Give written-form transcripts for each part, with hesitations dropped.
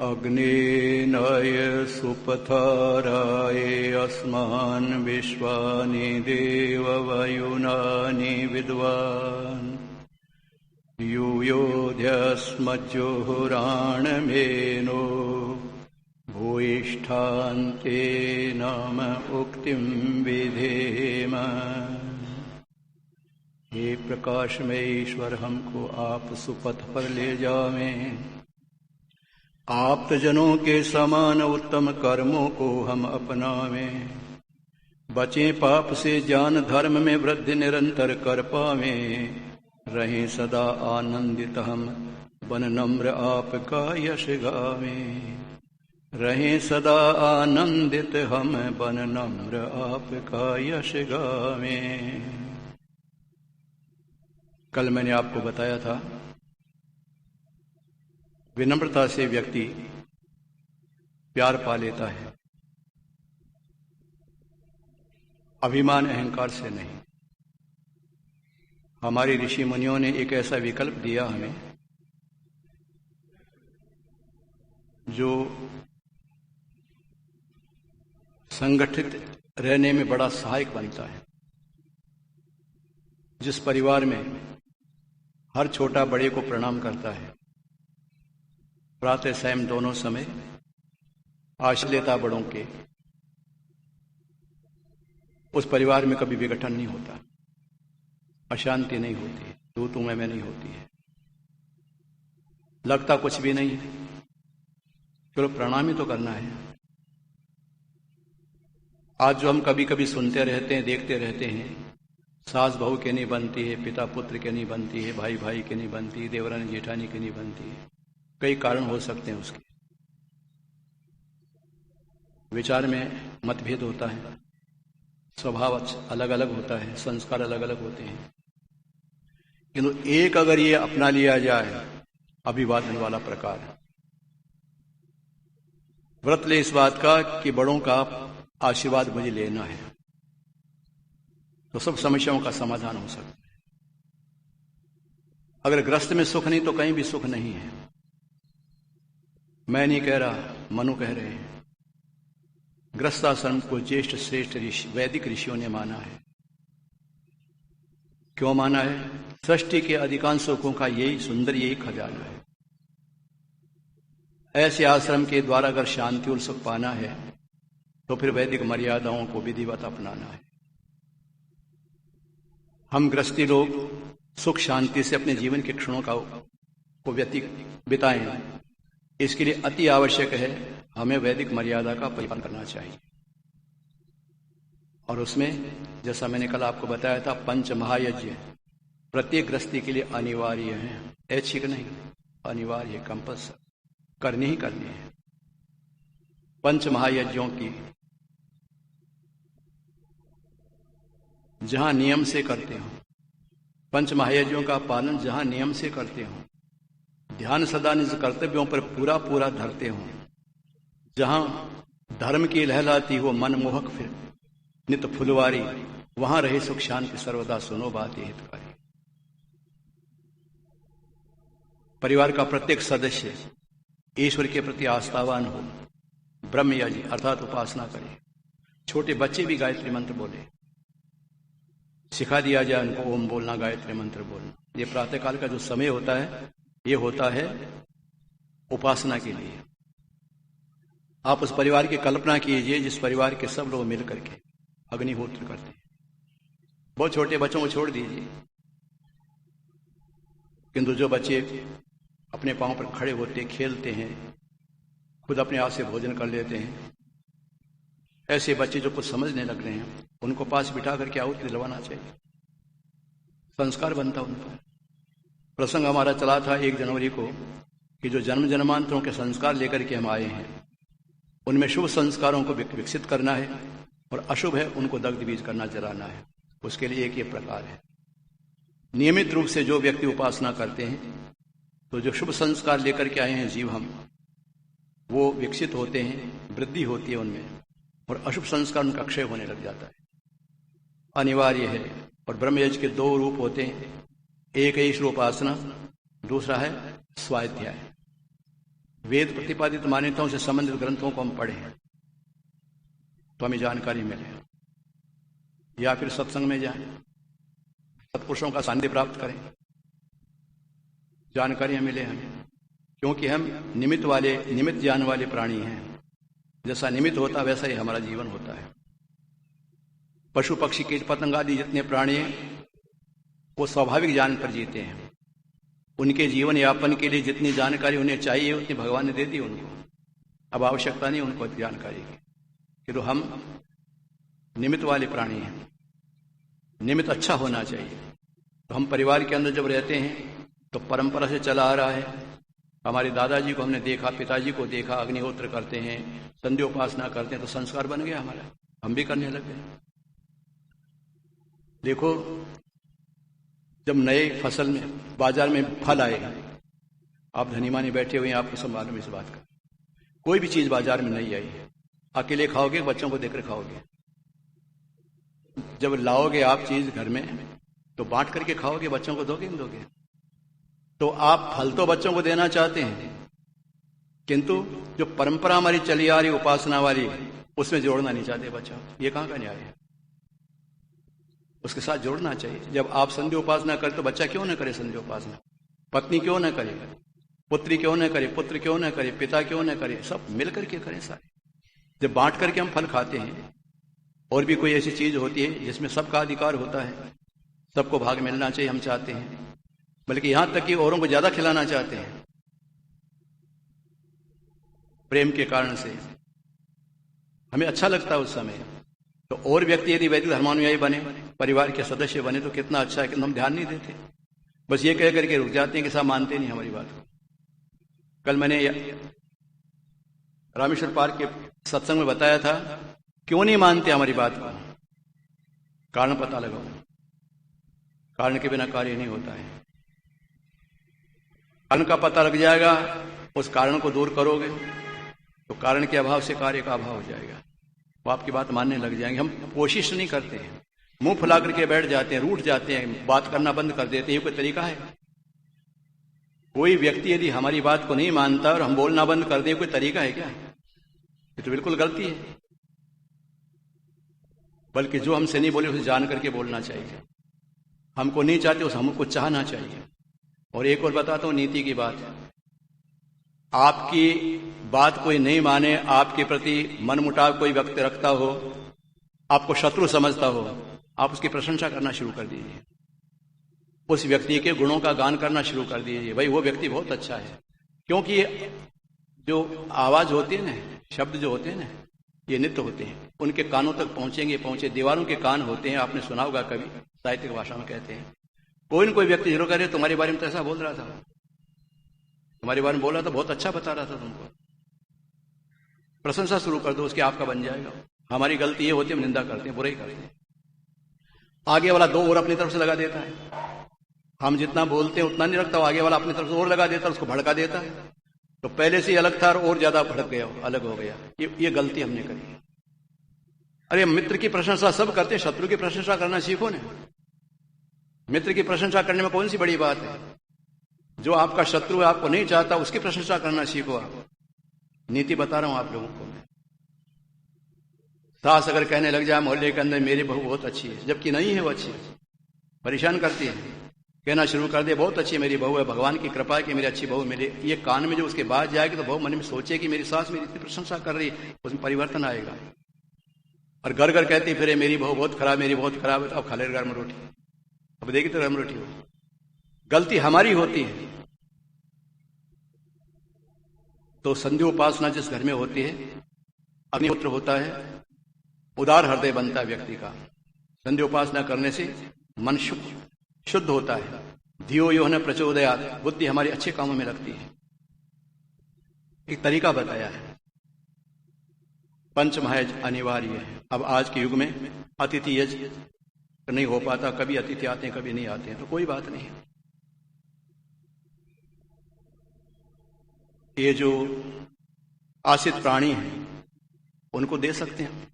अग्नेनाय सुपथाराय अस्मान् विश्वानि देववायुनानि विद्वान् यूयोऽध्यस्मज्जुहुराणमेनो भूयिष्ठान्ते नाम उक्तिं विधेम। हे प्रकाशमय ईश्वर, हमको आप सुपथ पर ले जावें। आप्तजनों के समान उत्तम कर्मों को हम अपनावें। बचें पाप से, ज्ञान धर्म में वृद्धि निरंतर कर पावें। रहें सदा आनंदित हम, बन नम्र आपका यश गावें। रहें सदा आनंदित हम, बन नम्र आपका यश गावें। कल मैंने आपको बताया था, विनम्रता से व्यक्ति प्यार पा लेता है, अभिमान अहंकार से नहीं। हमारे ऋषि मुनियों ने एक ऐसा विकल्प दिया हमें जो संगठित रहने में बड़ा सहायक बनता है। जिस परिवार में हर छोटा बड़े को प्रणाम करता है, प्रातः सायं दोनों समय आश्रय लेता बड़ों के, उस परिवार में कभी विघटन नहीं होता, अशांति नहीं होती, तू तू मैं नहीं होती है, लगता कुछ भी नहीं है। चलो प्रणाम ही तो करना है। आज जो हम कभी कभी सुनते रहते हैं, देखते रहते हैं, सास बहू के नहीं बनती है, पिता पुत्र के नहीं बनती है, भाई भाई के नहीं बनती, देवरानी जेठानी के नहीं बनती है। कई कारण हो सकते हैं उसके। विचार में मतभेद होता है, स्वभाव अलग अलग होता है, संस्कार अलग अलग होते हैं, किंतु एक अगर ये अपना लिया जाए, अभिवादन वाला प्रकार, व्रत ले इस बात का कि बड़ों का आशीर्वाद मुझे लेना है, तो सब समस्याओं का समाधान हो सकता है। अगर गृहस्थ में सुख नहीं तो कहीं भी सुख नहीं है। मैं नहीं कह रहा, मनु कह रहे हैं। गृहस्थाश्रम को ज्येष्ठ श्रेष्ठ ऋषि, वैदिक ऋषियों ने माना है। क्यों माना है? सृष्टि के अधिकांश सुखों का यही सुंदर, यही खजाना है। ऐसे आश्रम के द्वारा अगर शांति और सुख पाना है तो फिर वैदिक मर्यादाओं को विधिवत अपनाना है। हम गृहस्थी लोग सुख शांति से अपने जीवन के क्षणों को बिताएं, इसके लिए अति आवश्यक है हमें वैदिक मर्यादा का पालन करना चाहिए। और उसमें जैसा मैंने कल आपको बताया था, पंच महायज्ञ प्रत्येक गृहस्थी के लिए अनिवार्य है, ऐच्छिक नहीं, अनिवार्य, कंपल्सरी, करनी ही करनी है। पंच महायज्ञों की जहां नियम से करते हो, पंच महायज्ञों का पालन जहां नियम से करते हो, ध्यान सदा निज कर्तव्यों पर पूरा पूरा धरते हो, जहां धर्म की लहलाती हो मनमोहक फिर नित फुलवारी, वहां रहे सुख शांति सर्वदा, सुनो बात ये हितकारी। परिवार का प्रत्येक सदस्य ईश्वर के प्रति आस्थावान हो, ब्रह्मयज्ञ अर्थात उपासना करे। छोटे बच्चे भी गायत्री मंत्र बोले, सिखा दिया जाए उनको ओम बोलना, गायत्री मंत्र बोलना। ये प्रातःकाल का जो समय होता है, ये होता है उपासना के लिए। आप उस परिवार की कल्पना कीजिए जिस परिवार के सब लोग मिलकर के अग्निहोत्र करते हैं। बहुत छोटे बच्चों को छोड़ दीजिए, किंतु जो बच्चे अपने पांव पर खड़े होते, खेलते हैं, खुद अपने हाथ से भोजन कर लेते हैं, ऐसे बच्चे जो कुछ समझने लग रहे हैं, उनको पास बिठा करके आहुति दिलवाना चाहिए, संस्कार बनता उनका। प्रसंग हमारा चला था 1 जनवरी को कि जो जन्म जन्मांतरों के संस्कार लेकर के हम आए हैं, उनमें शुभ संस्कारों को विकसित करना है और अशुभ है उनको दग्ध बीज करना, जलाना है। उसके लिए एक ये प्रकार है। नियमित रूप से जो व्यक्ति उपासना करते हैं, तो जो शुभ संस्कार लेकर के आए हैं जीव हम, वो विकसित होते हैं, वृद्धि होती है उनमें, और अशुभ संस्कार उनका क्षय होने लग जाता है। अनिवार्य है। और ब्रह्मयज्ञ के 2 रूप होते हैं, एक है ईश्वर उपासना, दूसरा है स्वाध्याय। वेद प्रतिपादित मान्यताओं से संबंधित ग्रंथों को हम पढ़ें तो हमें जानकारी मिले, या फिर सत्संग में जाएं, सत्पुरुषों का सानिध्य प्राप्त करें, जानकारियां मिले हमें, क्योंकि हम निमित्त ज्ञान वाले प्राणी हैं। जैसा निमित्त होता वैसा ही हमारा जीवन होता है। पशु पक्षी कीट पतंग आदि जितने प्राणी हैं वो स्वाभाविक ज्ञान पर जीते हैं। उनके जीवन यापन के लिए जितनी जानकारी उन्हें चाहिए उतनी भगवान ने दे दी उनको। अब आवश्यकता नहीं उनको जानकारी की, कि तो हम निमित्त वाले प्राणी हैं। निमित्त अच्छा होना चाहिए। तो हम परिवार के अंदर जब रहते हैं तो परंपरा से चला आ रहा है। हमारे दादाजी को हमने देखा, पिताजी को देखा, अग्निहोत्र करते हैं, संध्योपासना करते हैं, तो संस्कार बन गया हमारा, हम भी करने लग गए। देखो, जब नए फसल में बाजार में फल आए, आप धनीमानी बैठे हुए हैं, आपको सब मालूम इस बात का। कोई भी चीज बाजार में नहीं आई, अकेले खाओगे, बच्चों को देकर खाओगे। जब लाओगे आप चीज घर में तो बांट करके खाओगे, बच्चों को दोगे नहीं दोगे? तो आप फल तो बच्चों को देना चाहते हैं, किंतु जो परंपरा हमारी चली आ रही उपासना वाली, उसमें जोड़ना नहीं चाहते बच्चों। ये कहां का न्याय है? उसके साथ जोड़ना चाहिए। जब आप संध्या उपासना करें तो बच्चा क्यों न करे संध्या उपासना? पत्नी क्यों न करे? पुत्री क्यों न करे? पुत्र क्यों न करे? पिता क्यों न करे? सब मिल करके करें सारे। जब बांट करके हम फल खाते हैं, और भी कोई ऐसी चीज होती है जिसमें सबका अधिकार होता है, सबको भाग मिलना चाहिए, हम चाहते हैं, बल्कि यहां तक कि औरों को ज्यादा खिलाना चाहते हैं प्रेम के कारण से। हमें अच्छा लगता है उस समय। तो और व्यक्ति यदि वैदिक धर्मानुयायी बने, परिवार के सदस्य बने, तो कितना अच्छा है, कि हम ध्यान नहीं देते, बस ये कह करके रुक जाते हैं कि साहब मानते नहीं हमारी बात को। कल मैंने रामेश्वर पार्क के सत्संग में बताया था, क्यों नहीं मानते हमारी बात को? कारण पता लगाओ। कारण के बिना कार्य नहीं होता है। कारण का पता लग जाएगा, उस कारण को दूर करोगे तो कारण के अभाव से कार्य का अभाव हो जाएगा। वो आपकी बात मानने लग जाएंगे। हम कोशिश नहीं करते हैं, मुंह फुला करके बैठ जाते हैं, रूठ जाते हैं, बात करना बंद कर देते हैं। ये कोई तरीका है? कोई व्यक्ति यदि हमारी बात को नहीं मानता और हम बोलना बंद कर दें, कोई तरीका है क्या? ये तो बिल्कुल गलती है। बल्कि जो हमसे नहीं बोले उसे जान करके बोलना चाहिए। हमको नहीं चाहते उसे हमको चाहना चाहिए। और एक और बताता हूं नीति की बात। आपकी बात कोई नहीं माने, आपके प्रति मनमुटाव कोई व्यक्ति रखता हो, आपको शत्रु समझता हो, आप उसकी प्रशंसा करना शुरू कर दीजिए। उस व्यक्ति के गुणों का गान करना शुरू कर दीजिए, भाई वो व्यक्ति बहुत अच्छा है। क्योंकि ये जो आवाज होती है ना, शब्द जो होते हैं ना, ये नित्य होते हैं, उनके कानों तक पहुंचेंगे पहुंचे। दीवारों के कान होते हैं, आपने सुना होगा कभी, साहित्यिक भाषा में कहते हैं। कोई न कोई व्यक्ति जरूर करे तुम्हारे बारे में तो ऐसा बोल रहा था, तुम्हारे बारे में बोल रहा था, बहुत अच्छा बता रहा था तुमको, प्रशंसा शुरू कर दो उसकी, आपका बन जाएगा। हमारी गलती ये होती है, हम निंदा करते हैं, बुराई करते हैं। आगे वाला दो और अपनी तरफ से लगा देता है। हम जितना बोलते हैं उतना नहीं रखता, आगे वाला अपनी तरफ से और लगा देता है, उसको भड़का देता है। तो पहले से ही अलग था और ज्यादा भड़क गया, अलग हो गया। ये गलती हमने करी। अरे मित्र की प्रशंसा सब करते हैं, शत्रु की प्रशंसा करना सीखो ना। मित्र की प्रशंसा करने में कौन सी बड़ी बात है? जो आपका शत्रु है, आपको नहीं चाहता, उसकी प्रशंसा करना सीखो आप। नीति बता रहा हूं आप लोगों को मैं। सास अगर कहने लग जाए मोहल्ले के अंदर मेरी बहू बहुत अच्छी है, जबकि नहीं है वो अच्छी, परेशान करती है, कहना शुरू कर दे बहुत अच्छी मेरी बहू है, भगवान की कृपा है कि मेरी अच्छी बहू मेरे, ये कान में जो उसके बाद जाएगी तो बहू मन में सोचे कि मेरी सास मेरी इतनी प्रशंसा कर रही है, उसमें परिवर्तन आएगा। और घर घर कहती फिर मेरी बहू बहुत खराब, मेरी बहुत खराब है, तो अब खा ले गर्म रोटी, अब देखी तो गर्म रोटी हो। गलती हमारी होती है। तो संध्या उपासना जिस घर में होती है, अग्निहोत्र होता है, उदार हृदय बनता है व्यक्ति का। संध्या उपासना करने से मन शुद्ध होता है। धियो यो न प्रचोदयात्, बुद्धि हमारी अच्छे कामों में लगती है। एक तरीका बताया है। पंचमहायज्ञ अनिवार्य है। अब आज के युग में अतिथि यज्ञ नहीं हो पाता, कभी अतिथि आते हैं कभी नहीं आते हैं, तो कोई बात नहीं है। ये जो आश्रित प्राणी हैं उनको दे सकते हैं।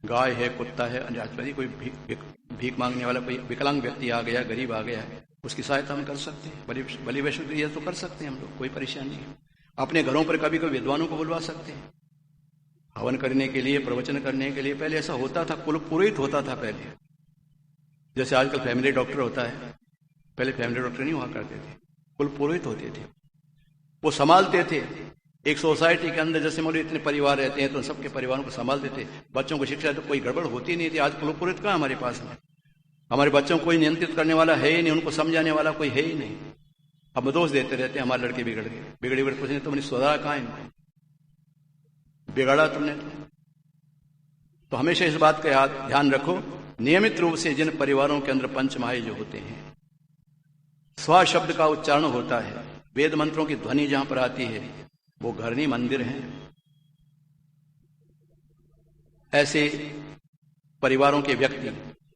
गाय है, कुत्ता है, अन्य कोई भीख मांगने वाला कोई विकलांग व्यक्ति आ गया, गरीब आ गया है, उसकी सहायता हम कर सकते हैं। बलि वैष्णव ये तो कर सकते हैं हम लोग, कोई परेशानी नहीं। अपने घरों पर कभी कभी विद्वानों को बुलवा सकते हैं हवन करने के लिए, प्रवचन करने के लिए। पहले ऐसा होता था, कुल पुरोहित होता था पहले, जैसे आजकल फैमिली डॉक्टर होता है। पहले फैमिली डॉक्टर नहीं हुआ करते थे, कुल पुरोहित होते थे। वो संभालते थे एक सोसाइटी के अंदर, जैसे मान इतने परिवार रहते हैं तो सबके परिवारों को संभालते थे। बच्चों को शिक्षा तो कोई गड़बड़ होती नहीं थी। आज कुल पुरोहित कहाँ हमारे पास में? हमारे बच्चों को कोई नियंत्रित करने वाला है ही नहीं, उनको समझाने वाला कोई है ही नहीं। हम दोष देते रहते हैं हमारे लड़के बिगड़ गए, बिगड़े बिगड़ कुछ नहीं, तुमने सुधारा कहाँ इनको, बिगाड़ा तुमने। तो हमेशा इस बात का ध्यान रखो, नियमित रूप से जिन परिवारों के अंदर पंचमाही जो होते हैं, स्व शब्द का उच्चारण होता है, वेद मंत्रों की ध्वनि जहां पर आती है, वो घर नहीं मंदिर हैं। ऐसे परिवारों के व्यक्ति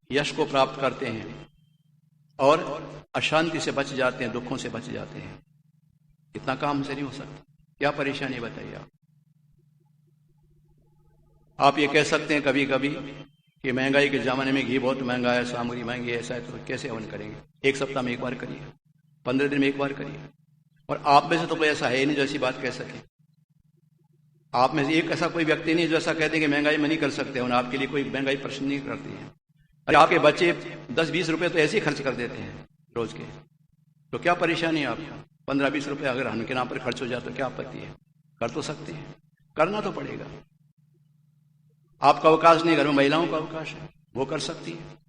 यश को प्राप्त करते हैं और अशांति से बच जाते हैं, दुखों से बच जाते हैं। इतना काम हमसे नहीं हो सकता। क्या परेशानी बताइए आप ये कह सकते हैं कभी कभी कि महंगाई के जमाने में घी बहुत महंगा है, सामग्री महंगी है, ऐसा है, तो कैसे हवन करेंगे? एक सप्ताह में एक बार करिए, 15 दिन में एक बार करिए। और आप में से तो कोई ऐसा है नहीं जो ऐसी बात कह सके। आप में से एक ऐसा कोई व्यक्ति नहीं जो ऐसा कहते कि महंगाई में नहीं कर सकते, और आपके लिए कोई महंगाई प्रश्न नहीं करती है। अरे आपके बच्चे 10-20 रुपए तो ऐसे ही खर्च कर देते हैं रोज के, तो क्या परेशानी है आपको? 15-20 रुपए अगर हम के नाम पर खर्च हो जाए तो क्या आपत्ति है? कर तो सकते हैं, करना तो पड़ेगा। आपका अवकाश नहीं, घर में महिलाओं का अवकाश है, वो कर सकती है।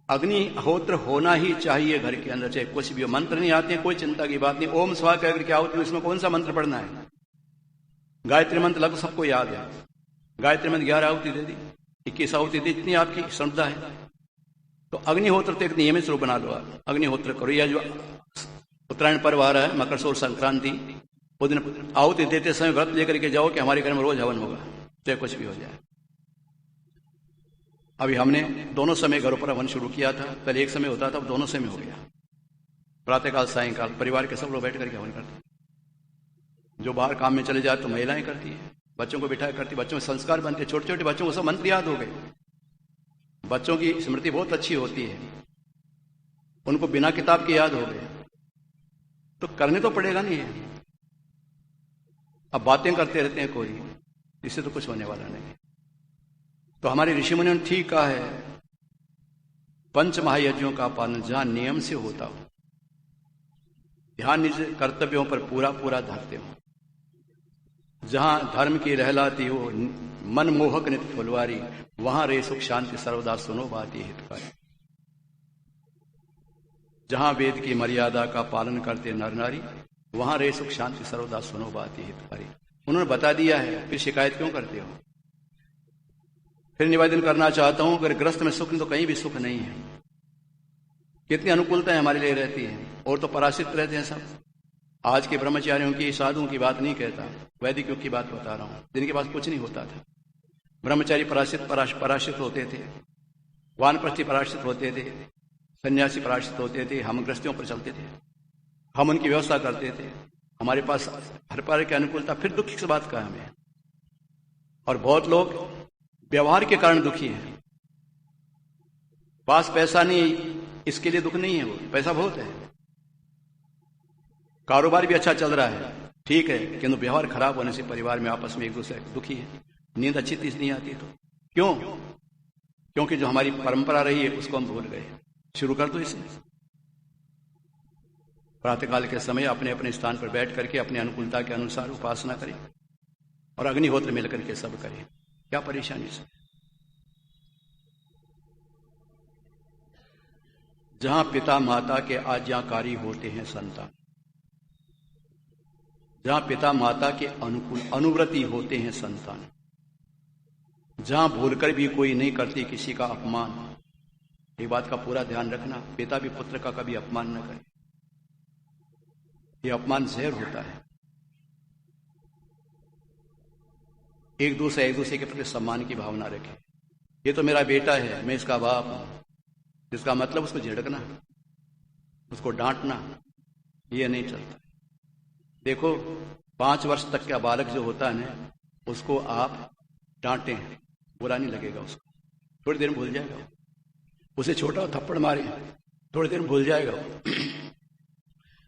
अग्निहोत्र होना ही चाहिए घर के अंदर, चाहे कुछ भी हो। मंत्र नहीं आते हैं, कोई चिंता की बात नहीं। ओम स्वाहा कहकर क्या होती है, इसमें कौन सा मंत्र पढ़ना है? गायत्री मंत्र लगभग सबको याद है। गायत्री मंत्र 11 आहुति दे दी, 21 आहुति दी, इतनी आपकी श्रद्धा है। तो अग्निहोत्र तो एक नियमित रूप बना लो, आप अग्निहोत्र करो। या जो उत्तरायण पर्व आ रहा है, मकर सौर संक्रांति, उस दिन आहुति देते समय व्रत लेकर के जाओ कि हमारे घर में रोज हवन होगा, चाहे कुछ भी हो जाए। अभी हमने दोनों समय घरों पर हवन शुरू किया था। पहले एक समय होता था, अब दोनों समय हो गया। प्रातःकाल सायंकाल परिवार के सब लोग बैठ करके हवन करते हैं। जो बाहर काम में चले जाए तो महिलाएं करती है, बच्चों को बिठाया करती, बच्चों में संस्कार बनते। छोटे छोटे बच्चों को सब मंत्र याद हो गए। बच्चों की स्मृति बहुत अच्छी होती है, उनको बिना किताब के याद हो गए। तो करने तो पड़ेगा नहीं है। अब बातें करते रहते हैं कोई, इससे तो कुछ होने वाला नहीं। तो हमारे ऋषि मुनियों ने ठीक कहा है, पंच महायज्ञों का पालन जहां नियम से होता हो, ध्यान निज कर्तव्यों पर पूरा पूरा धरते हो, जहां धर्म की रहलाती हो, मन मोहक नित्य फुलवारी, वहां रे सुख शांति सर्वदा सुनो बात ये हितकारी। जहां वेद की मर्यादा का पालन करते नर नारी, वहां रे सुख शांति सर्वदा सुनो बात ये हितकारी। उन्होंने बता दिया है, फिर शिकायत क्यों करते हो? फिर निवेदन करना चाहता हूं, अगर ग्रस्त में सुख नहीं तो कहीं भी सुख नहीं है। कितनी अनुकूलताएं हमारे लिए रहती है, और तो पराश्रित रहते हैं सब। आज के ब्रह्मचारियों की, साधुओं की बात नहीं कहता, वैदिकों की बात बता रहा हूं, जिनके पास कुछ नहीं होता था। ब्रह्मचारी पराश्रित होते थे, वानप्रस्थी पराश्रित होते थे, सन्यासी पराश्रित होते थे। हम ग्रस्तियों पर चलते थे, हम उनकी व्यवस्था करते थे। हमारे पास हर प्रकार की अनुकूलता, फिर दुख की बात का हमें। और बहुत लोग व्यवहार के कारण दुखी हैं। पास पैसा नहीं, इसके लिए दुख नहीं है, वो पैसा बहुत है, कारोबार भी अच्छा चल रहा है, ठीक है, किंतु व्यवहार खराब होने से परिवार में आपस में एक दूसरे दुखी है। नींद अच्छी चीज नहीं आती तो क्यों? क्योंकि जो हमारी परंपरा रही है उसको हम भूल गए। शुरू कर दो इसे। प्रातःकाल के समय अपने अपने स्थान पर बैठ करके अपने अनुकूलता के अनुसार उपासना करें और अग्निहोत्र मिलकर के सब करें। क्या परेशानी से? जहां पिता माता के आज्ञाकारी होते हैं संतान, जहां पिता माता के अनुकूल अनुव्रती होते हैं संतान, जहां भूलकर भी कोई नहीं करती किसी का अपमान। ये बात का पूरा ध्यान रखना, पिता भी पुत्र का कभी अपमान न करे। ये अपमान जहर होता है। एक दूसरे के प्रति सम्मान की भावना रखें। ये तो मेरा बेटा है, मैं इसका बाप हूं, जिसका मतलब उसको झिड़कना, उसको डांटना, ये नहीं चलता। देखो 5 वर्ष तक का बालक जो होता है ना, उसको आप डांटे, बुरा नहीं लगेगा उसको, थोड़ी देर में भूल जाएगा। उसे छोटा थप्पड़ मारे, थोड़ी देर में भूल जाएगा।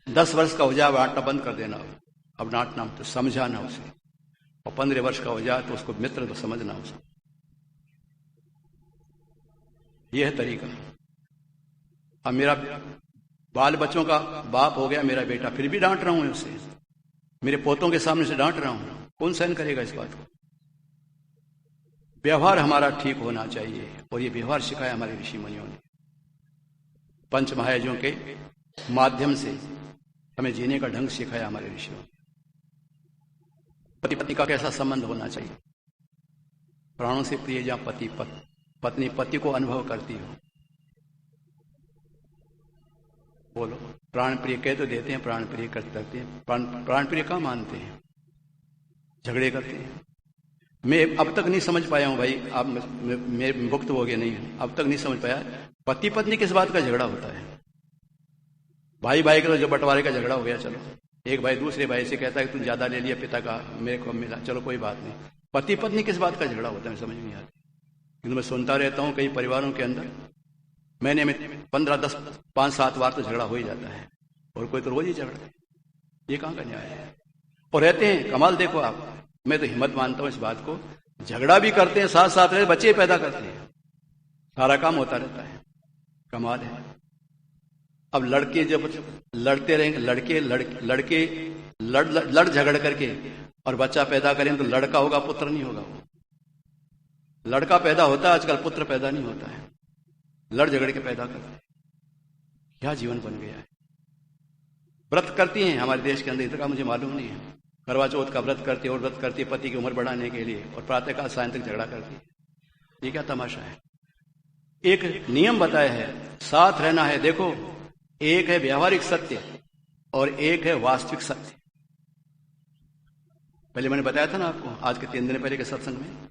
10 वर्ष का हो जाए, आटा बंद कर देना, अब डांटना तो समझाना उसे, और 15 वर्ष का हो जाए तो उसको मित्र तो समझना उसे। यह है तरीका। अब मेरा बाल बच्चों का बाप हो गया मेरा बेटा, फिर भी डांट रहा हूं उसे, मेरे पोतों के सामने से डांट रहा हूं, कौन सहन करेगा इस बात को? व्यवहार हमारा ठीक होना चाहिए, और ये व्यवहार सिखाया हमारे ऋषि मुनियों ने। पंच महायजों के माध्यम से हमें जीने का ढंग सिखाया हमारे ऋषियों ने। पति पत्नी का कैसा संबंध होना चाहिए? प्राणों से प्रिय जहां पति पत्नी पति को अनुभव करती हो। बोलो, प्राण प्रिय कह तो देते हैं, प्राण प्रिय करते हैं, प्राण प्रिय कहाँ मानते हैं? झगड़े करते हैं। मैं अब तक नहीं समझ पाया हूं भाई, आप मेरे भुक्त हो गए नहीं, अब तक नहीं समझ पाया पति पत्नी किस बात का झगड़ा होता है। भाई भाई का तो जो बंटवारे का झगड़ा हो गया, चलो एक भाई दूसरे भाई से कहता है कि तू ज्यादा ले लिया पिता का, मेरे को मिला, चलो कोई बात नहीं। पति पत्नी किस बात का झगड़ा होता है समझ नहीं आता। क्योंकि मैं सुनता रहता हूं कई परिवारों के अंदर महीने में 15, 10, 5, 7 बार तो झगड़ा हो ही जाता है, और कोई तो रोज ही झगड़ा है। ये कहां का न्याय है? और रहते हैं कमाल, देखो आप, मैं तो हिम्मत मानता हूं इस बात को, झगड़ा भी करते हैं, साथ साथ रहे बच्चे पैदा करते हैं, सारा काम होता रहता है। कमाल है। अब लड़के जब लड़ते रहेंगे, लड़के लड़ झगड़ करके और बच्चा पैदा करें तो लड़का होगा, पुत्र नहीं होगा। वो लड़का पैदा होता है आजकल, पुत्र पैदा नहीं होता है, लड़ झगड़ के पैदा करते हैं। क्या जीवन बन गया है। व्रत करती हैं हमारे देश के अंदर, इतना मुझे मालूम नहीं है। करवा चौथ का व्रत करती है, और व्रत करती है पति की उम्र बढ़ाने के लिए, और प्रातःकाल सायं तक झगड़ा करती है। ये क्या तमाशा है? एक नियम बताया है, साथ रहना है। देखो, एक है व्यावहारिक सत्य और एक है वास्तविक सत्य। पहले मैंने बताया था ना आपको, आज के 3 दिन पहले के सत्संग में।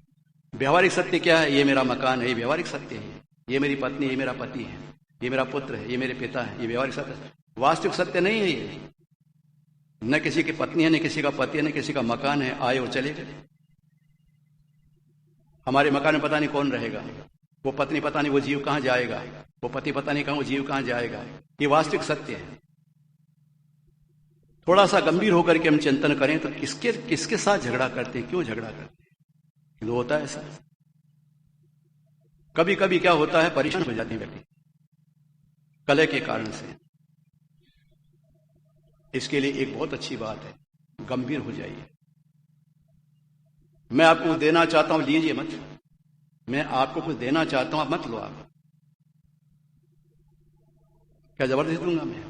व्यावहारिक सत्य क्या है? ये मेरा मकान है, ये व्यावहारिक सत्य है। ये मेरी पत्नी, ये मेरा पति है, ये मेरा पुत्र है, ये मेरे पिता है, ये व्यावहारिक सत्य है। वास्तविक सत्य नहीं है ये। न किसी की पत्नी है, न किसी का पति है, न किसी का मकान है, आए और चले गए। हमारे मकान में पता नहीं कौन रहेगा, वो पत्नी पता नहीं वो जीव कहां जाएगा, वो पति पता नहीं कहां वो जीव कहां जाएगा। ये वास्तविक सत्य है। थोड़ा सा गंभीर होकर के हम चिंतन करें तो किसके साथ झगड़ा करते हैं, क्यों झगड़ा करते हैं? तो होता है ऐसा। कभी कभी क्या होता है, परेशान हो जाते हैं व्यक्ति कलह के कारण से। इसके लिए एक बहुत अच्छी बात है, गंभीर हो जाइए। मैं आपको कुछ देना चाहता हूं, लीजिए मत। मैं आपको कुछ देना चाहता हूं, आप मत लो। आप क्या जबरदस्ती दूंगा मैं?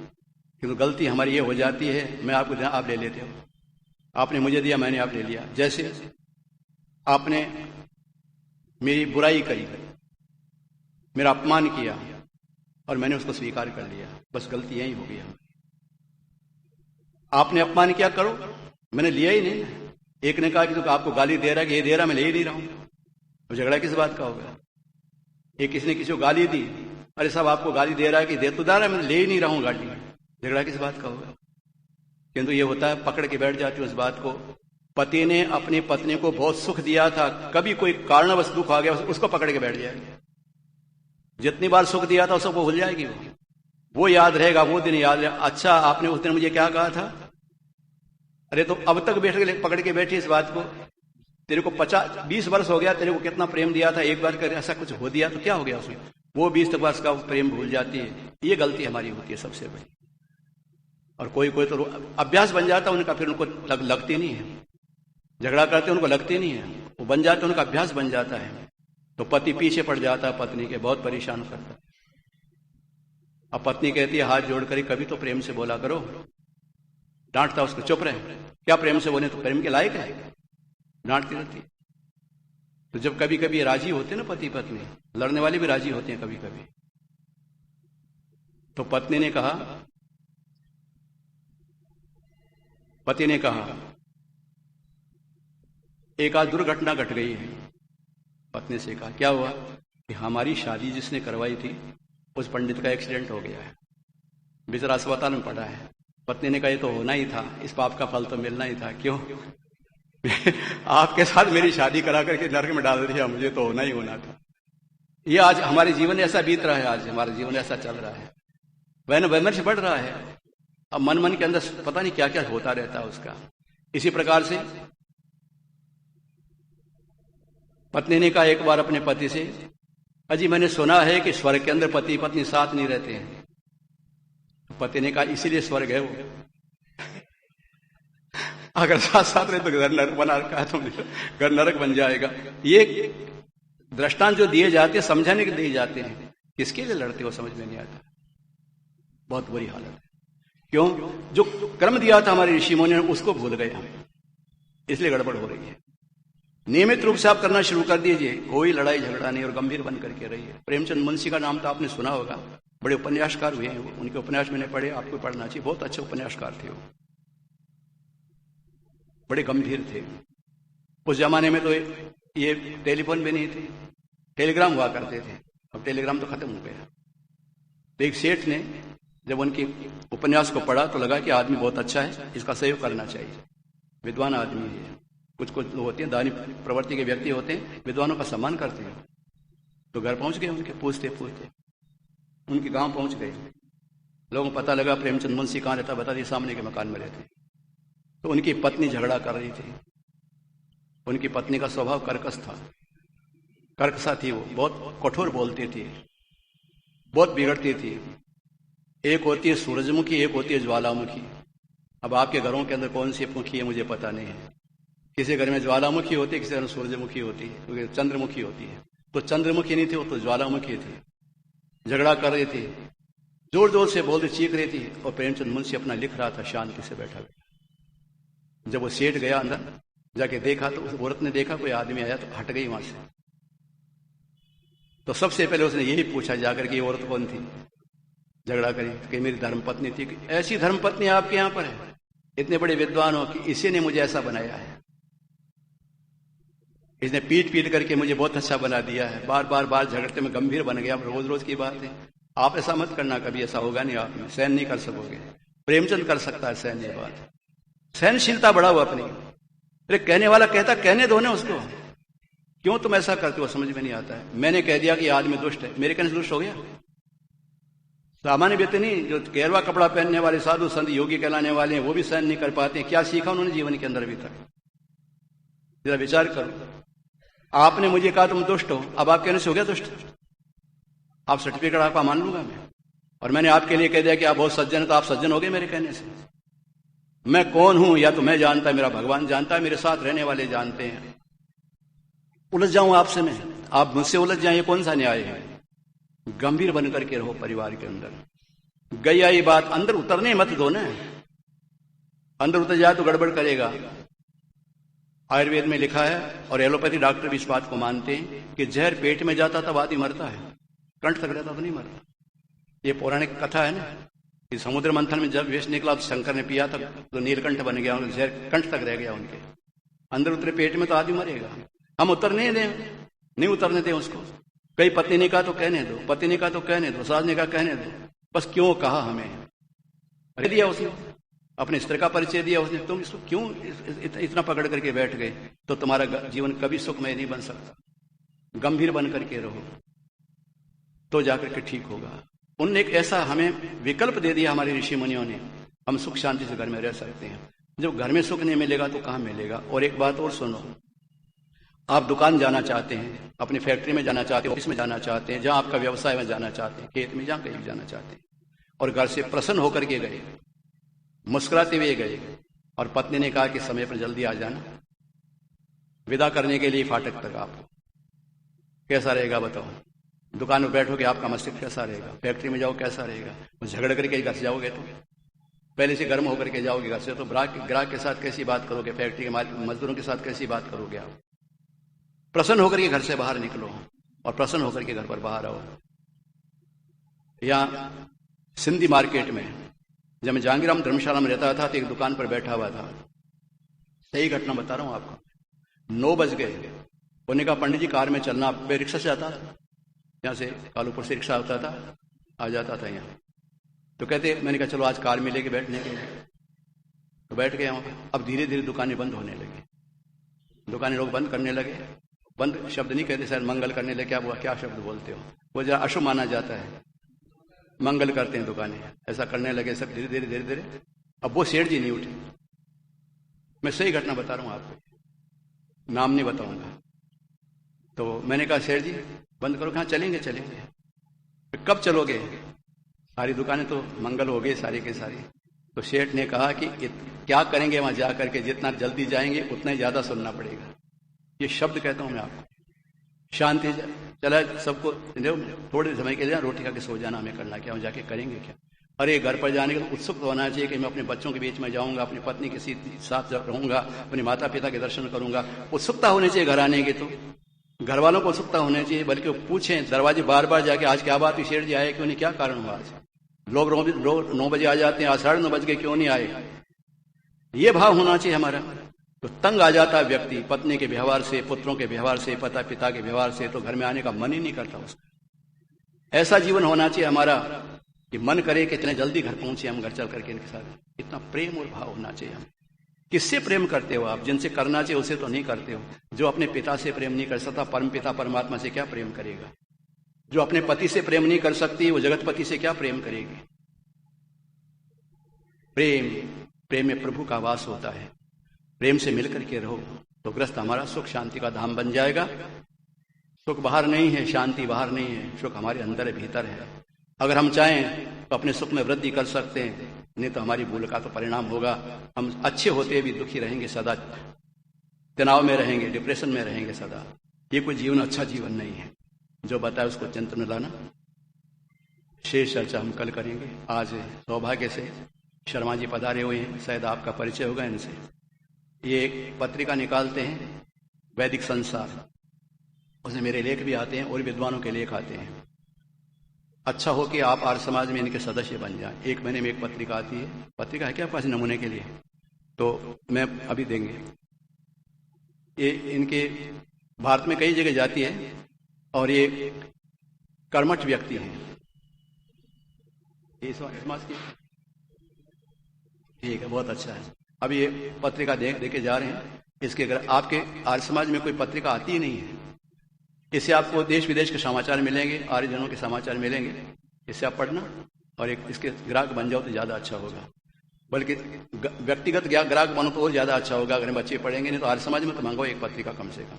क्योंकि गलती हमारी ये हो जाती है, मैं आपको दिया, आप ले लेते हो। आपने मुझे दिया, मैंने आप ले लिया। जैसे आपने मेरी बुराई करी, मेरा अपमान किया, और मैंने उसको स्वीकार कर लिया, बस गलती यही हो गई। आपने अपमान किया, करो, मैंने लिया ही नहीं। एक ने कहा कि तो आपको गाली दे रहा है कि ये दे रहा, मैं ले ही नहीं रहा हूं, तो झगड़ा किस बात का होगा? एक किसी ने किसी को गाली दी, अरे साहब आपको गाली दे रहा है कि दे तो दे रहा है, मैं ले ही नहीं रहा हूं गाली, झगड़ा किस बात का होगा? किंतु ये होता है, पकड़ के बैठ जाती है उस बात को। पति ने अपनी पत्नी को बहुत सुख दिया था, कभी कोई कारणवश दुख आ गया, उसको पकड़ के बैठ जाएगी। जितनी बार सुख दिया था उसको भूल जाएगी, वो याद रहेगा, वो दिन याद रहेगा। अच्छा, आपने उस दिन मुझे क्या कहा था? अरे तो अब तक बैठ के पकड़ के बैठी इस बात को, तेरे को 20 वर्ष हो गया, तेरे को कितना प्रेम दिया था, एक बार कर ऐसा कुछ हो दिया तो क्या हो गया उसमें? वो 20 वर्ष का प्रेम भूल जाती है। ये गलती हमारी होती है सबसे बड़ी। और कोई तो अभ्यास बन जाता है उनका, फिर उनको लगती नहीं है, झगड़ा करते उनको लगती नहीं है, वो बन जाते, उनका अभ्यास बन जाता है। तो पति पीछे पड़ जाता है पत्नी के, बहुत परेशान करता है। अब पत्नी कहती है हाथ जोड़ कर, कभी तो प्रेम से बोला करो। डांटता उसको, चुप रहे, क्या प्रेम से बोले, तो प्रेम के लायक है, डांटती रहती। तो जब कभी कभी राजी होते ना पति पत्नी, लड़ने वाले भी राजी होते हैं कभी कभी, तो पति ने कहा एक आज दुर्घटना घट गई है। पत्नी से कहा, क्या हुआ? कि हमारी शादी जिसने करवाई थी उस पंडित का एक्सीडेंट हो गया है, बेचारा अस्पताल में पड़ा है। पत्नी ने कहा ये तो होना ही था, इस पाप का फल तो मिलना ही था। क्यों? आपके साथ मेरी शादी करा करके नरक में डाल दिया, मुझे तो होना ही होना था। ये आज हमारे जीवन ऐसा बीत रहा है, आज हमारा जीवन ऐसा चल रहा है, वैमनस्य बढ़ रहा है। अब मन के अंदर पता नहीं क्या क्या होता रहता है उसका। इसी प्रकार से पत्नी ने कहा एक बार अपने पति से, अजी मैंने सुना है कि स्वर्ग के अंदर पति पत्नी साथ नहीं रहते हैं। तो पति ने कहा इसीलिए स्वर्ग है वो, अगर साथ साथ रहे तो घर नरक बना रखा है, तुम घर नरक बन जाएगा। ये दृष्टांत जो दिए जाते हैं समझाने के दिए जाते हैं, किसके लिए लड़ते हो समझ में नहीं आता। बहुत बुरी हालत है। क्यों? जो कर्म दिया था हमारे ऋषि मुनि ने उसको भूल गए हम, इसलिए गड़बड़ हो रही है। नियमित रूप से आप करना शुरू कर दीजिए, कोई लड़ाई झगड़ा नहीं और गंभीर बन करके रहिए। प्रेमचंद मुंशी का नाम तो आपने सुना होगा, बड़े उपन्यासकार हुए हैं, उनके उपन्यास मैंने पढ़े, आपको पढ़ना चाहिए, बहुत अच्छे उपन्यासकार थे वो, बड़े गंभीर थे। उस जमाने में तो ये टेलीफोन भी नहीं थे, टेलीग्राम हुआ करते थे, अब टेलीग्राम तो खत्म हो गया। तो एक सेठ ने जब उनके उपन्यास को पढ़ा तो लगा कि आदमी बहुत अच्छा है, इसका सहयोग करना चाहिए, विद्वान आदमी है। कुछ कुछ लोग होते हैं दानी प्रवृत्ति के व्यक्ति होते हैं, विद्वानों का सम्मान करते हैं। तो घर पहुंच गए उनके, पूछते पूछते उनके गांव पहुंच गए, लोगों को पता लगा प्रेमचंद मुंशी कहाँ रहता, बता दिए सामने के मकान में रहते। तो उनकी पत्नी झगड़ा कर रही थी। उनकी पत्नी का स्वभाव कर्कश था, कर्कशा थी, वो बहुत कठोर बोलती थी, बहुत बिगड़ती थी। एक होती है सूरजमुखी, एक होती है ज्वालामुखी। अब आपके घरों के अंदर कौन सी मुखी है मुझे पता नहीं है, किसी घर में ज्वालामुखी होती है, किसी घर में सूरजमुखी होती है, क्योंकि चंद्रमुखी होती है। तो चंद्रमुखी नहीं थी, वो तो ज्वालामुखी थी। झगड़ा कर रही थी, जोर जोर से बोलते चीख रही थी, और प्रेमचंद मुंशी अपना लिख रहा था शांति से बैठा बैठा। जब वो सेठ गया अंदर, जाके देखा तो उस औरत ने देखा कोई आदमी आया तो हट गई वहां से। तो सबसे पहले उसने यही पूछा जाकर कि ये औरत कौन थी, झगड़ा करी कि मेरी धर्मपत्नी थी। ऐसी धर्मपत्नी आपके यहां पर है, इतने बड़े विद्वान हो कि इसी ने मुझे ऐसा बनाया है, इसने पीट पीट करके मुझे बहुत अच्छा बना दिया है। बार बार बार झगड़ते में गंभीर बन गया। रोज रोज की बात है, आप ऐसा मत करना, कभी ऐसा होगा नहीं, आप सहन नहीं कर सकोगे। प्रेमचंद कर सकता है सहन, ये बात, सहनशीलता बढ़ाओ अपनी। अरे कहने वाला कहता कहने दो ना उसको, क्यों तुम ऐसा करते हो समझ में नहीं आता है। मैंने कह दिया कि आदमी दुष्ट है, मेरे कहने से दुष्ट हो गया? सामान्य व्यक्ति नहीं, जो गेरवा कपड़ा पहनने वाले साधु संत योगी कहलाने वाले हैं, वो भी सहन नहीं कर पाते। क्या सीखा उन्होंने जीवन के अंदर अभी तक? जरा विचार करो। आपने मुझे कहा तुम दुष्ट हो, अब आप कहने से हो गया दुष्ट? आप सर्टिफिकेट आपका मान लूंगा मैं, और मैंने आपके लिए कह दिया कि आप बहुत सज्जन है, तो आप सज्जन हो गए मेरे कहने से? मैं कौन हूं या तो मैं जानता है, मेरा भगवान जानता है, मेरे साथ रहने वाले जानते हैं। उलझ जाऊं आपसे मैं, आप मुझसे उलझ जाए, ये कौन सा न्याय है? गंभीर बनकर के रहो परिवार के अंदर। गई आई बात अंदर उतरने मत दो ना, अंदर उतर जाए तो गड़बड़ करेगा। आयुर्वेद में लिखा है, और एलोपैथी डॉक्टर भी इस बात को मानते हैं कि जहर पेट में जाता तब आदमी मरता है, कंठ तक रहता तो नहीं मरता। ये पौराणिक कथा है ना कि समुद्र मंथन में जब विष निकला तो शंकर ने पिया था तो नीलकंठ बन गया, जहर कंठ तक रह गया उनके अंदर, उतरे पेट में तो आदमी मरेगा। हम उतरने दें, नहीं उतरने दें उसको। कई पत्नी ने कहा तो कहने दो, पति ने कहा तो कहने दो, सास ने कहा कहने दो, बस क्यों कहा हमें? अरे दिया उसने, अपने स्त्री का परिचय दिया उसने, तुम इसको क्यों इतना पकड़ करके बैठ गए? तो तुम्हारा जीवन कभी सुखमय नहीं बन सकता। गंभीर बन करके रहो तो जाकर के ठीक होगा। उनने एक ऐसा हमें विकल्प दे दिया हमारे ऋषि मुनियों ने, हम सुख शांति से घर में रह सकते हैं। जब घर में सुख नहीं मिलेगा तो कहां मिलेगा? और एक बात और सुनो, आप दुकान जाना चाहते हैं, अपनी फैक्ट्री में जाना चाहते हैं, ऑफिस में जाना चाहते हैं, जहां आपका व्यवसाय में जाना चाहते हैं, खेत में, जहां कहीं भी जाना चाहते हैं, और घर से प्रसन्न होकर के गए, मुस्कुराते हुए गए, और पत्नी ने कहा कि समय पर जल्दी आ जाना, विदा करने के लिए फाटक तक आपको, कैसा रहेगा बताओ? दुकान में बैठोगे आपका मस्तिष्क कैसा रहेगा? फैक्ट्री में जाओ कैसा रहेगा? झगड़ करके घर से जाओगे तो पहले से गर्म होकर के जाओगे घर से, तो ग्राहक के साथ कैसी बात करोगे? फैक्ट्री के मजदूरों के साथ कैसी बात करोगे आप? प्रसन्न होकर के घर से बाहर निकलो और प्रसन्न होकर के घर पर बाहर आओ। यहाँ सिंधी मार्केट में जब मैं जहांगीराम धर्मशाला में रहता था तो एक दुकान पर बैठा हुआ था, सही घटना बता रहा हूं आपको। 9 बज गए, उन्होंने कहा पंडित जी कार में चलना, मैं रिक्शा से आता था, यहाँ से कालूपुर से रिक्शा होता था, आ जाता था यहाँ। तो कहते, मैंने कहा चलो आज कार मिलेगी बैठने के लिए, तो बैठ गए वहां। अब धीरे धीरे दुकानें बंद होने लगी, दुकानें लोग बंद करने लगे। बंद शब्द नहीं कहते, शायद मंगल करने लगे, क्या हुआ, क्या शब्द बोलते हो, वो जरा अशुभ माना जाता है, मंगल करते हैं दुकानें, ऐसा करने लगे सब धीरे धीरे धीरे धीरे। अब वो सेठ जी नहीं उठे, मैं सही घटना बता रहा हूं आपको, नाम नहीं बताऊंगा। तो मैंने कहा सेठ जी बंद करो। कहाँ चलेंगे? कब चलोगे? सारी दुकानें तो मंगल हो गई सारी के सारी। तो सेठ ने कहा कि क्या करेंगे वहां जा करके, जितना जल्दी जाएंगे उतना ही ज्यादा सुनना पड़ेगा। ये शब्द कहता हूं मैं आपको। शांति चला सबको, थोड़े समय के लिए रोटी खा के सो जाना, हमें करना क्या, हम जाके करेंगे क्या? अरे घर पर जाने का उत्सुक होना चाहिए कि मैं अपने बच्चों के बीच में जाऊंगा, अपनी पत्नी के साथ रहूंगा, अपने माता पिता के दर्शन करूंगा। उत्सुकता होनी चाहिए घर आने की। तो घर वालों को उत्सुकता होनी चाहिए, बल्कि वो पूछें दरवाजे बार बार जाके आज क्या बात हुई, सेठ जी आए क्यों नहीं, क्या कारण हुआ आज? लोग 9 बजे आ जाते हैं, आज 9:30 बज गए, क्यों नहीं आए? ये भाव होना चाहिए हमारा। तो तंग आ जाता है व्यक्ति पत्नी के व्यवहार से, पुत्रों के व्यवहार से, पिता के व्यवहार से, तो घर में आने का मन ही नहीं करता उसका। ऐसा जीवन होना चाहिए हमारा कि मन करे कि इतने जल्दी घर पहुंचे हम, घर चल करके इनके साथ। इतना प्रेम और भाव होना चाहिए। हम किससे प्रेम करते हो आप? जिनसे करना चाहिए उससे तो नहीं करते हो। जो अपने पिता से प्रेम नहीं कर सकता, परम पिता परमात्मा से क्या प्रेम करेगा? जो अपने पति से प्रेम नहीं कर सकती, वो जगतपति से क्या प्रेम करेगी? प्रेम में प्रभु का वास होता है। प्रेम से मिलकर के रहो तो ग्रस्त हमारा सुख शांति का धाम बन जाएगा। सुख बाहर नहीं है, शांति बाहर नहीं है, सुख हमारे अंदर है, भीतर है। अगर हम चाहें तो अपने सुख में वृद्धि कर सकते हैं, नहीं तो हमारी भूल का तो परिणाम होगा। हम अच्छे होते भी दुखी रहेंगे, सदा तनाव में रहेंगे, डिप्रेशन में रहेंगे सदा। ये कोई जीवन अच्छा जीवन नहीं है। जो बताया उसको चिंतन में लाना। शेष चर्चा हम कल करेंगे। आज सौभाग्य से शर्मा जी पधारे हुए हैं, शायद आपका परिचय होगा इनसे। ये एक पत्रिका निकालते हैं वैदिक संसार, उसमें मेरे लेख भी आते हैं और विद्वानों के लेख आते हैं। अच्छा हो कि आप आर्य समाज में इनके सदस्य बन जाएं। 1 महीने में एक पत्रिका आती है। पत्रिका है क्या पास नमूने के लिए? तो मैं अभी देंगे। ये इनके भारत में कई जगह जाती है और ये कर्मठ व्यक्ति हैं। ये समाज की ठीक है, बहुत अच्छा है। अभी ये पत्रिका देके जा रहे हैं। इसके अगर आपके आर्य समाज में कोई पत्रिका आती ही नहीं है, इससे आपको देश विदेश के समाचार मिलेंगे, आर्यजनों के समाचार मिलेंगे। इससे आप पढ़ना और एक इसके ग्राहक बन जाओ तो ज्यादा अच्छा होगा। बल्कि व्यक्तिगत ग्राहक बनो तो और ज्यादा अच्छा होगा। अगर बच्चे पढ़ेंगे नहीं तो आर्य समाज में तो मंगाओ एक पत्रिका कम से कम।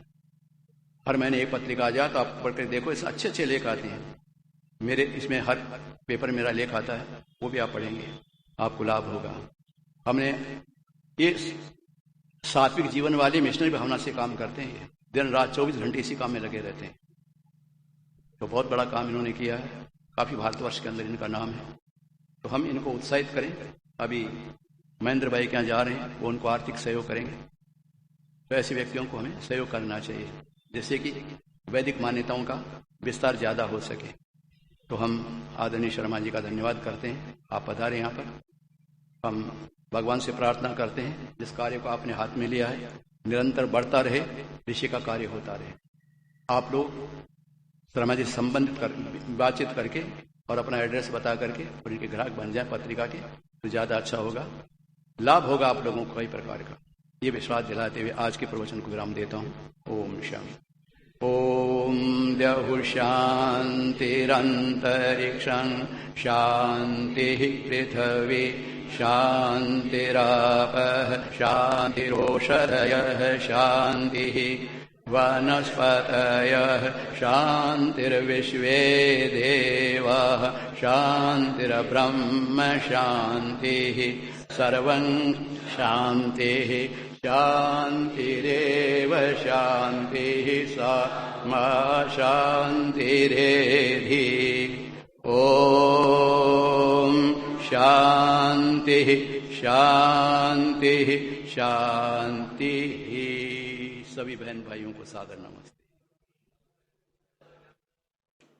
हर महीने एक पत्रिका आ जाए तो आप पढ़कर देखो, इससे अच्छे अच्छे लेख आते हैं। मेरे इसमें हर पेपर मेरा लेख आता है, वो भी आप पढ़ेंगे, आपको लाभ होगा। हमने ये सात्विक जीवन वाले मिशनरी भावना से काम करते हैं। दिन रात 24 घंटे इसी काम में लगे रहते हैं। तो बहुत बड़ा काम इन्होंने किया है, काफी भारतवर्ष के अंदर इनका नाम है। तो हम इनको उत्साहित करें। अभी महेंद्र भाई के यहाँ जा रहे हैं, वो उनको आर्थिक सहयोग करेंगे। तो ऐसे व्यक्तियों को हमें सहयोग करना चाहिए, जिससे कि वैदिक मान्यताओं का विस्तार ज्यादा हो सके। तो हम आदरणीय शर्मा जी का धन्यवाद करते हैं, आप पधारे यहाँ पर। हम भगवान से प्रार्थना करते हैं जिस कार्य को आपने हाथ में लिया है निरंतर बढ़ता रहे, ऋषि का कार्य होता रहे। आप लोग शर्मा जी संबंधित बातचीत करके और अपना एड्रेस बता करके और इनके ग्राहक बन जाए पत्रिका के, तो ज्यादा अच्छा होगा, लाभ होगा आप लोगों को कई प्रकार का। ये विश्वास दिलाते हुए आज के प्रवचन को विराम देता हूँ। ओम शांति। ओम द्यौः शान्तिरन्तरिक्षं शान्तिः पृथिवी शान्तिरापः शान्तिरोषधयः शान्तिः वनस्पतयः शान्तिर्विश्वे देवाः शान्तिर्ब्रह्म शान्तिः सर्वं शान्तिः शान्तिरेव शान्तिः मा शान्तिरेधि। ॐ शान्तिः शान्तिः शान्तिः। सभी बहन भाइयों को सादर नमस्ते।